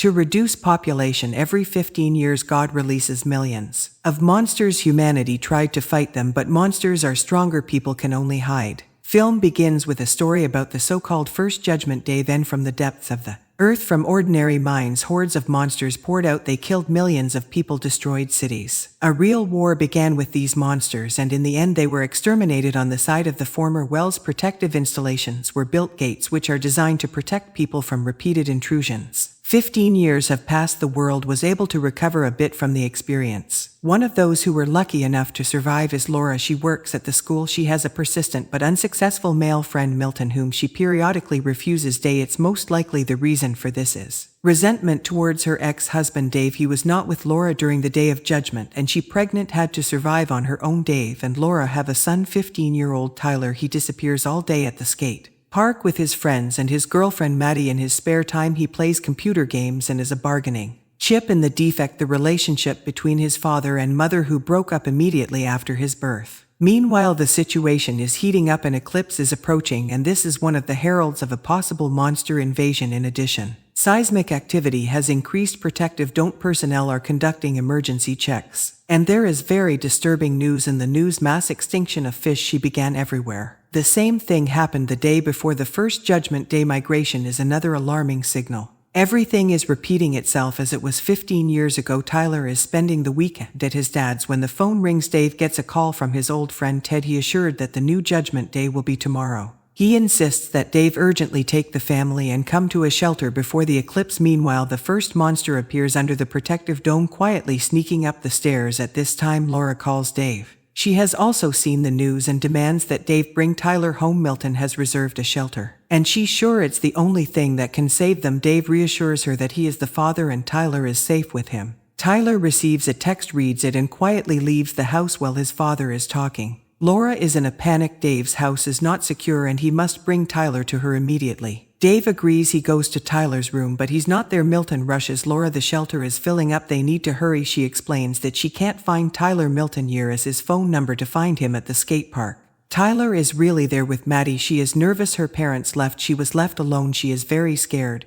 To reduce population every 15 years, God releases millions of monsters. Humanity tried to fight them, but monsters are stronger. People can only hide. Film begins with a story about the so-called First Judgment Day. Then from the depths of the earth, from ordinary minds, hordes of monsters poured out. They killed millions of people, destroyed cities. A real war began with these monsters, and in the end they were exterminated. On the side of the former wells, protective installations were built, gates which are designed to protect people from repeated intrusions. 15 years have passed. The world was able to recover a bit from the experience. One of those who were lucky enough to survive is Laura. She works at the school. She has a persistent but unsuccessful male friend, Milton, whom she periodically refuses. It's most likely the reason for this is resentment towards her ex-husband Dave. He was not with Laura during the day of judgment, and she, pregnant, had to survive on her own. Dave and Laura have a son, 15-year-old Tyler. He disappears all day at the skate park with his friends and his girlfriend Maddie. In his spare time he plays computer games and is a bargaining chip in the defect, the relationship between his father and mother, who broke up immediately after his birth. Meanwhile, the situation is heating up. An eclipse is approaching, and this is one of the heralds of a possible monster invasion. In addition, seismic activity has increased. Protective Don't personnel are conducting emergency checks. And there is very disturbing news in the news. Mass extinction of fish. She began everywhere. The same thing happened the day before the First Judgment Day. Migration is another alarming signal. Everything is repeating itself as it was 15 years ago. Tyler is spending the weekend at his dad's when the phone rings. Dave gets a call from his old friend Ted. He assured that the new Judgment Day will be tomorrow. He insists that Dave urgently take the family and come to a shelter before the eclipse. Meanwhile, the first monster appears under the protective dome, quietly sneaking up the stairs. At this time, Laura calls Dave. She has also seen the news and demands that Dave bring Tyler home. Milton has reserved a shelter, and she's sure it's the only thing that can save them. Dave reassures her that he is the father and Tyler is safe with him. Tyler receives a text, reads it, and quietly leaves the house while his father is talking. Laura is in a panic. Dave's house is not secure and he must bring Tyler to her immediately. Dave agrees. He goes to Tyler's room, but he's not there. Milton rushes Laura. The shelter is filling up. They need to hurry. She explains that she can't find Tyler. Milton uses his phone number to find him at the skate park. Tyler is really there with Maddie. She is nervous. Her parents left. She was left alone. She is very scared.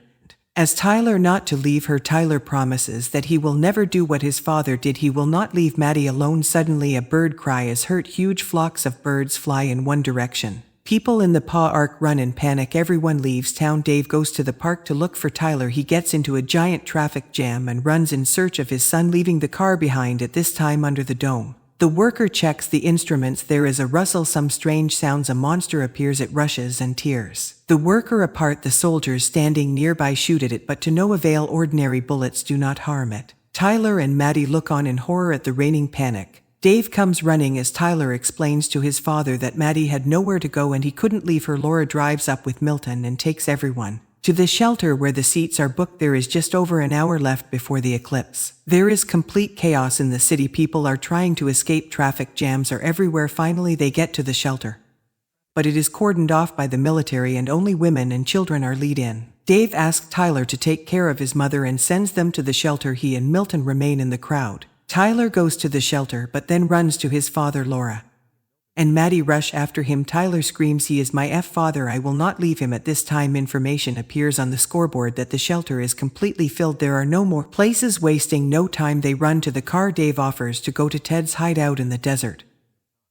As Tyler not to leave her, Tyler promises that he will never do what his father did. He will not leave Maddie alone. Suddenly a bird cry is heard. Huge flocks of birds fly in one direction. People in the park run in panic. Everyone leaves town. Dave goes to the park to look for Tyler. He gets into a giant traffic jam and runs in search of his son, leaving the car behind. At this time, under the dome, the worker checks the instruments. There is a rustle, some strange sounds. A monster appears. It rushes and tears the worker apart. The soldiers standing nearby shoot at it, but to no avail. Ordinary bullets do not harm it. Tyler and Maddie look on in horror at the reigning panic. Dave comes running as Tyler explains to his father that Maddie had nowhere to go and he couldn't leave her. Laura drives up with Milton and takes everyone to the shelter where the seats are booked. There is just over an hour left before the eclipse. There is complete chaos in the city. People are trying to escape. Traffic jams are everywhere. Finally, they get to the shelter, but it is cordoned off by the military and only women and children are let in. Dave asks Tyler to take care of his mother and sends them to the shelter. He and Milton remain in the crowd. Tyler goes to the shelter but then runs to his father. Laura and Maddie rush after him. Tyler screams, "He is my father. I will not leave him." At this time, information appears on the scoreboard that the shelter is completely filled. There are no more places. Wasting no time, they run to the car. Dave offers to go to Ted's hideout in the desert,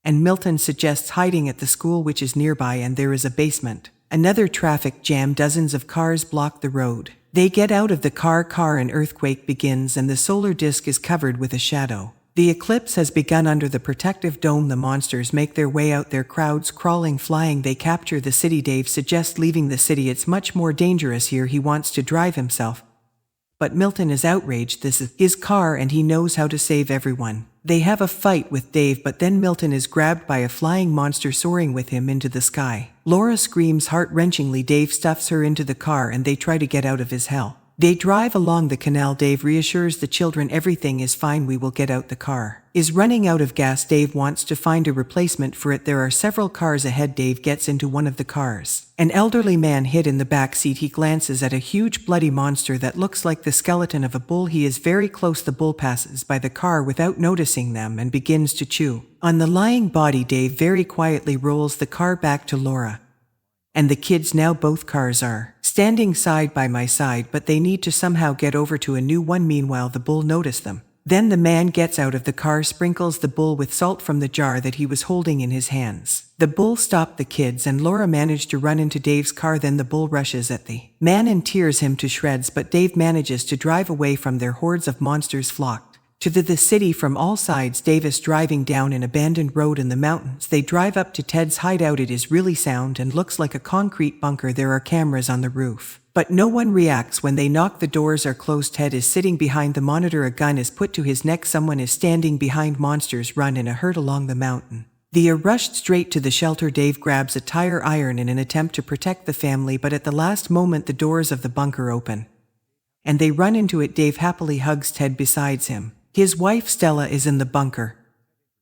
and Milton suggests hiding at the school, which is nearby, and there is a basement. Another traffic jam. Dozens of cars block the road. They get out of the car. An earthquake begins and the solar disk is covered with a shadow. The eclipse has begun. Under the protective dome, the monsters make their way out. Their crowds crawling, flying. They capture the city. Dave suggests leaving the city. It's much more dangerous here. He wants to drive himself, but Milton is outraged. This is his car and he knows how to save everyone. They have a fight with Dave, but then Milton is grabbed by a flying monster soaring with him into the sky. Laura screams heart-wrenchingly. Dave stuffs her into the car and they try to get out of his hell. They drive along the canal. Dave reassures the children everything is fine. We will get out. The car is running out of gas. Dave wants to find a replacement for it. There are several cars ahead. Dave gets into one of the cars. An elderly man hid in the back seat. He glances at a huge bloody monster that looks like the skeleton of a bull. He is very close. The bull passes by the car without noticing them and begins to chew on the lying body. Dave very quietly rolls the car back to Laura And the kids now both cars are standing side by my side, but they need to somehow get over to a new one. Meanwhile, the bull noticed them. Then the man gets out of the car, sprinkles the bull with salt from the jar that he was holding in his hands. The bull stopped the kids and Laura managed to run into Dave's car. Then the bull rushes at the man and tears him to shreds, but Dave manages to drive away from their hordes of monsters flocked to the city from all sides. Dave is driving down an abandoned road in the mountains. They drive up to Ted's hideout. It is really sound and looks like a concrete bunker. There are cameras on the roof, but no one reacts when they knock. The doors are closed. Ted is sitting behind the monitor. A gun is put to his neck. Someone is standing behind. Monsters run in a herd along the mountain. They are rushed straight to the shelter. Dave grabs a tire iron in an attempt to protect the family, but at the last moment the doors of the bunker open and they run into it. Dave happily hugs Ted besides him. His wife Stella is in the bunker,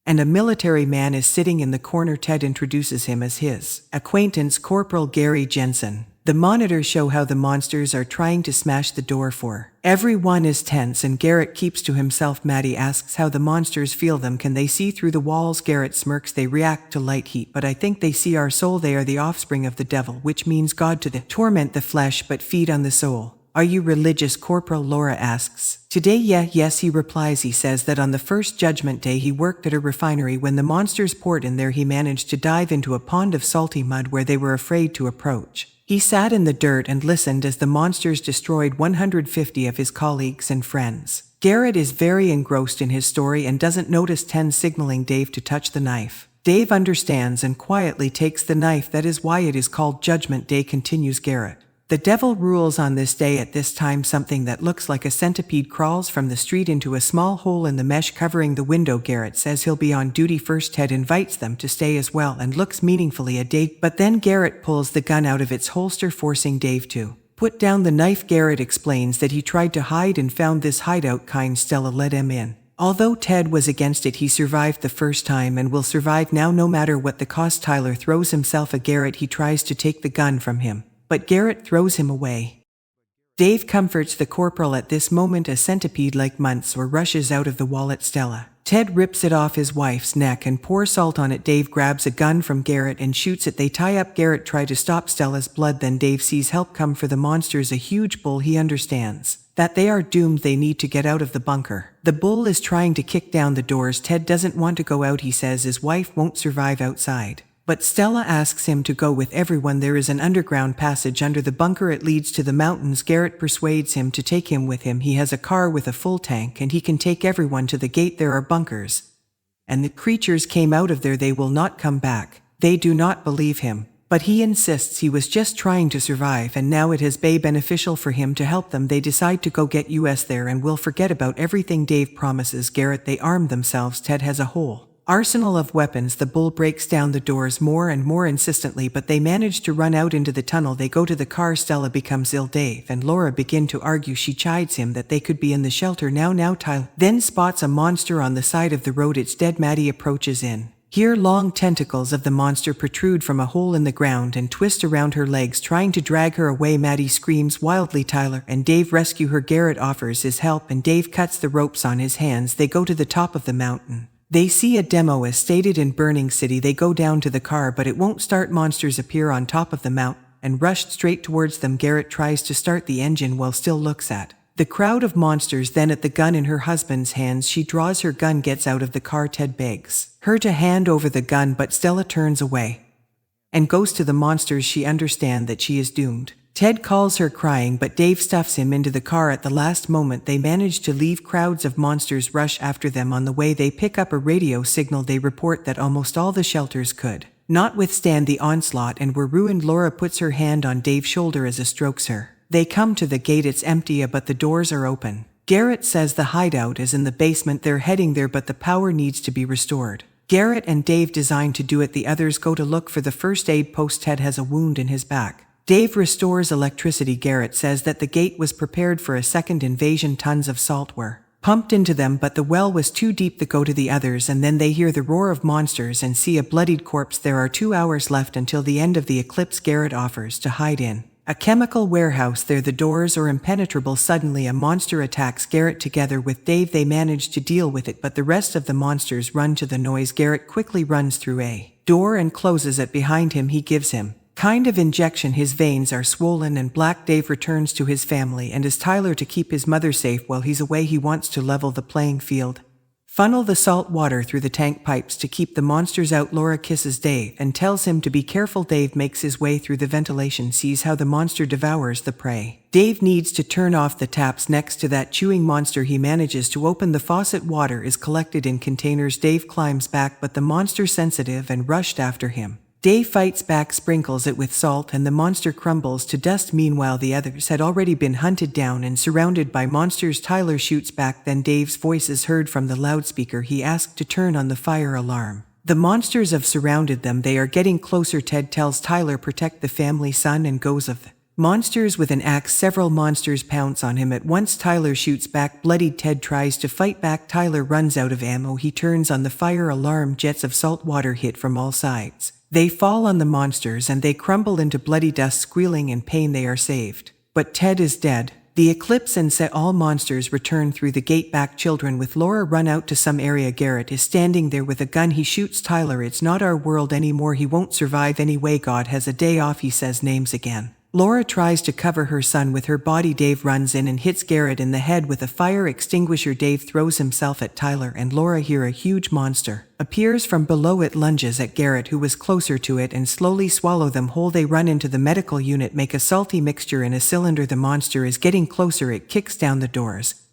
and a military man is sitting in the corner. Ted introduces him as his acquaintance, Corporal Gary Jensen. The monitors show how the monsters are trying to smash the door for. Everyone is tense and Garrett keeps to himself. Maddie asks how the monsters feel them. Can they see through the walls? Garrett smirks. They react to light heat, but I think they see our soul. They are the offspring of the devil, which means God to torment the flesh but feed on the soul. Are you religious? Corporal Laura asks. Today, yes, he replies. He says that on the first judgment day he worked at a refinery. When the monsters poured in there, he managed to dive into a pond of salty mud where they were afraid to approach. He sat in the dirt and listened as the monsters destroyed 150 of his colleagues and friends. Garrett is very engrossed in his story and doesn't notice Ten signaling Dave to touch the knife. Dave understands and quietly takes the knife. That is why it is called Judgment Day, continues Garrett. The devil rules on this day. At this time, something that looks like a centipede crawls from the street into a small hole in the mesh covering the window. Garrett says he'll be on duty first. Ted invites them to stay as well and looks meaningfully at Dave, but then Garrett pulls the gun out of its holster, forcing Dave to put down the knife. Garrett explains that he tried to hide and found this hideout. Kind Stella let him in. Although Ted was against it, he survived the first time and will survive now no matter what the cost. Tyler throws himself at Garrett. He tries to take the gun from him, but Garrett throws him away. Dave comforts the corporal at this moment. A centipede-like monster rushes out of the wall at Stella. Ted rips it off his wife's neck and pours salt on it. Dave grabs a gun from Garrett and shoots it. They tie up Garrett, try to stop Stella's blood. Then Dave sees help come for the monsters, a huge bull. He understands that they are doomed. They need to get out of the bunker. The bull is trying to kick down the doors. Ted doesn't want to go out. He says his wife won't survive outside, but Stella asks him to go with everyone. There is an underground passage under the bunker. It leads to the mountains. Garrett persuades him to take him with him. He has a car with a full tank and he can take everyone to the gate. There are bunkers, and the creatures came out of there. They will not come back. They do not believe him, but he insists he was just trying to survive and now it has been beneficial for him to help them. They decide to go get us there and will forget about everything. Dave promises Garrett they arm themselves. Ted has a whole arsenal of weapons. The bull breaks down the doors more and more insistently, but they manage to run out into the tunnel. They go to the car. Stella becomes ill. Dave and Laura begin to argue. She chides him that they could be in the shelter now. Tyler then spots a monster on the side of the road. It's dead. Maddie approaches in. Here, long tentacles of the monster protrude from a hole in the ground and twist around her legs, trying to drag her away. Maddie screams wildly. Tyler and Dave rescue her. Garrett offers his help and Dave cuts the ropes on his hands. They go to the top of the mountain. They see a demo as stated in Burning City. They go down to the car, but it won't start. Monsters appear on top of the mountain and rush straight towards them. Garrett tries to start the engine while still looks at the crowd of monsters. Then at the gun in her husband's hands, she draws her gun, gets out of the car. Ted begs her to hand over the gun, but Stella turns away and goes to the monsters. She understands that she is doomed. Ted calls her crying, but Dave stuffs him into the car. At the last moment they manage to leave. Crowds of monsters rush after them. On the way they pick up a radio signal. They report that almost all the shelters could not withstand the onslaught and were ruined. Laura puts her hand on Dave's shoulder as he strokes her. They come to the gate. It's empty, but the doors are open. Garrett says the hideout is in the basement. They're heading there, but the power needs to be restored. Garrett and Dave design to do it. The others go to look for the first aid post. Ted has a wound in his back. Dave restores electricity. Garrett says that the gate was prepared for a second invasion. Tons of salt were pumped into them, but the well was too deep. They go to the others and then they hear the roar of monsters and see a bloodied corpse. There are 2 hours left until the end of the eclipse. Garrett offers to hide in a chemical warehouse there. The doors are impenetrable. Suddenly a monster attacks Garrett. Together with Dave they manage to deal with it, but the rest of the monsters run to the noise. Garrett quickly runs through a door and closes it behind him. He gives him kind of injection. His veins are swollen and black. Dave returns to his family and is Tyler to keep his mother safe while he's away. He wants to level the playing field. Funnel the salt water through the tank pipes to keep the monsters out. Laura kisses Dave and tells him to be careful. Dave makes his way through the ventilation, sees how the monster devours the prey. Dave needs to turn off the taps next to that chewing monster. He manages to open the faucet. Water is collected in containers. Dave climbs back, but the monster's sensitive and rushed after him. Dave fights back, sprinkles it with salt, and the monster crumbles to dust. Meanwhile, the others had already been hunted down and surrounded by monsters. Tyler shoots back, then Dave's voice is heard from the loudspeaker. He asked to turn on the fire alarm. The monsters have surrounded them. They are getting closer. Ted tells Tyler protect the family son and goes of the monsters with an axe. Several monsters pounce on him at once. Tyler shoots back. Bloodied Ted tries to fight back. Tyler runs out of ammo. He turns on the fire alarm. Jets of salt water hit from all sides. They fall on the monsters and they crumble into bloody dust. Squealing in pain, they are saved. But Ted is dead. The eclipse and set all monsters return through the gate back. Children with Laura run out to some area. Garrett is standing there with a gun. He shoots Tyler. It's not our world anymore. He won't survive anyway. God has a day off. He says names again. Laura tries to cover her son with her body. Dave runs in and hits Garrett in the head with a fire extinguisher. Dave throws himself at Tyler and Laura. Here a huge monster appears from below. It lunges at Garrett, who was closer to it, and slowly swallow them whole. They run into the medical unit, make a salty mixture in a cylinder. The monster is getting closer. It kicks down the doors.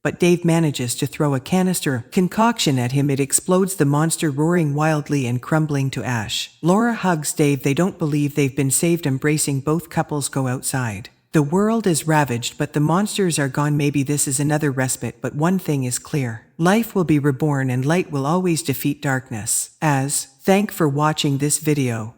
But Dave manages to throw a canister concoction at him. It explodes, the monster roaring wildly and crumbling to ash. Laura hugs Dave. They don't believe they've been saved. Embracing, both couples go outside. The world is ravaged, but the monsters are gone. Maybe this is another respite, but one thing is clear. Life will be reborn and light will always defeat darkness. Thanks for watching this video.